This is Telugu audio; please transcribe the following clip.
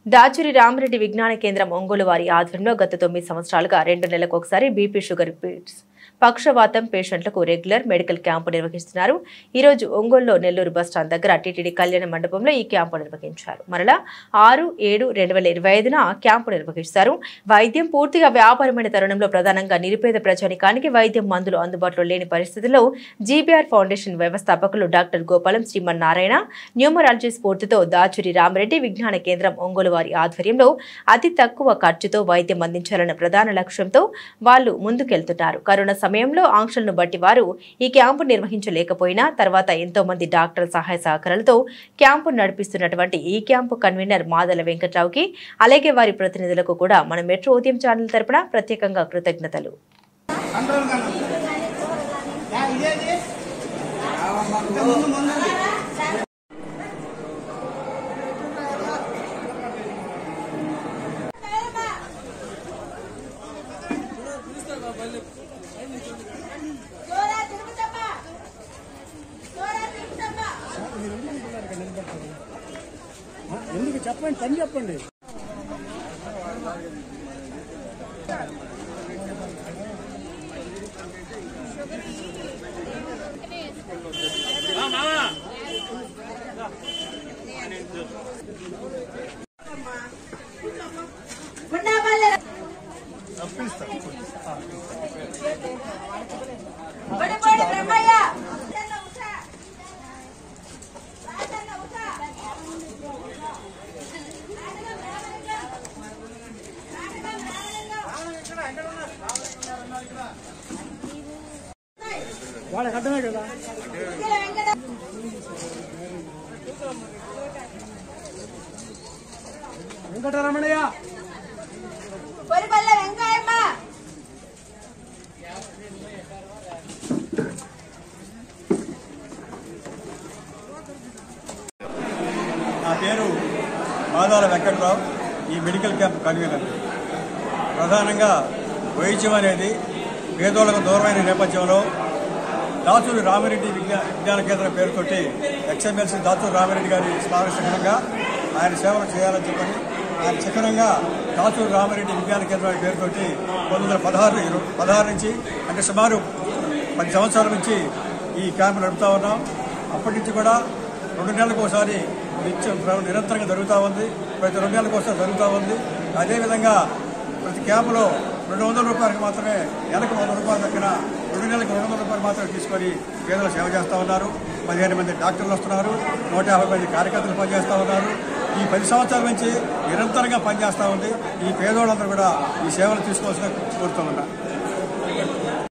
దాచురి రామరెడ్డి విజ్ఞాన కేంద్రం ఒంగోలు వారి ఆధ్వర్యంలో గత 9 సంవత్సరాలుగా 2 నెలలకు ఒకసారి బీపీ షుగర్ పిట్స్ పక్షవాతం పేషెంట్లకు రెగ్యులర్ మెడికల్ క్యాంపు నిర్వహిస్తున్నారు. ఈ రోజు ఒంగోలులో నెల్లూరు బస్టాండ్ దగ్గర టీటీడీ కళ్యాణ మండపంలో ఈ క్యాంపు నిర్వహించారు. మరలా 6-7-2025న క్యాంపు నిర్వహిస్తారు. వైద్యం పూర్తిగా వ్యాపారమైన తరుణంలో ప్రధానంగా నిరుపేద ప్రజానికానికి వైద్యం మందులు అందుబాటులో లేని పరిస్థితుల్లో జీబీఆర్ ఫౌండేషన్ వ్యవస్థాపకులు డాక్టర్ గోపాలం శ్రీమన్నారాయణ న్యూమరాలజీ స్ఫూర్తితో దాచురి రామరెడ్డి విజ్ఞాన కేంద్రం ఒంగోలు వారి ఆధ్వర్యంలో అతి తక్కువ ఖర్చుతో వైద్యం అందించాలన్న ప్రధాన లక్ష్యంతో వాళ్లు ముందుకెళ్తున్నారు. కరోనా సమయంలో ఆంక్షలను బట్టి వారు ఈ క్యాంపు నిర్వహించలేకపోయినా తర్వాత ఎంతో మంది డాక్టర్ల సహాయ సహకారాలతో క్యాంపు నడిపిస్తున్నటువంటి ఈ క్యాంపు కన్వీనర్ మాదల వెంకట్రావుకి అలాగే వారి ప్రతినిధులకు కూడా మన మెట్రో ఉదయం ఛానల్ తరపున ప్రత్యేకంగా కృతజ్ఞతలు. ఎందుకు చెప్పండి, పని చెప్పండి. వాళ్ళకి అర్థమే కదా. వెంకటరమణయ్య నా పేరు మాదాల వెంకట్రావు. ఈ మెడికల్ క్యాంప్ కన్వీనర్. ప్రధానంగా వైద్యం అనేది పేదోళ్లకు దూరమైన నేపథ్యంలో దాచురి రామిరెడ్డి విజ్ఞాన కేంద్రం పేరుతోటి ఎక్స్ఎమ్మెల్సీ దాచురి రామిరెడ్డి గారి స్మారక చిహ్నంగా ఆయన సేవలు చేయాలని చెప్పని ఆయన చిహ్నంగా దాచురి రామిరెడ్డి విజ్ఞాన కేంద్రం పేరుతోటి 1916 నుంచి అంటే సుమారు 10 సంవత్సరాల నుంచి ఈ క్యాంపు నడుపుతా ఉన్నాం. అప్పటి నుంచి కూడా 2 నెలలకు ఒకసారి నిరంతరంగా జరుగుతూ ఉంది. ప్రతి 2 నెలలకు ఒకసారి జరుగుతూ ఉంది. అదేవిధంగా ప్రతి క్యాంపులో 200 రూపాయలకు మాత్రమే, నెలకు 100 రూపాయల దగ్గర 2 నెలలకు 200 రూపాయలు మాత్రమే తీసుకొని పేదలు సేవ చేస్తూ ఉన్నారు. 15 మంది డాక్టర్లు వస్తున్నారు. 150 మంది కార్యకర్తలు పనిచేస్తూ ఉన్నారు. ఈ 10 సంవత్సరాల నుంచి నిరంతరంగా పనిచేస్తూ ఉంది. ఈ పేదోళ్ళందరూ కూడా ఈ సేవలు తీసుకోవాల్సిన కోరుతూ ఉన్నారు.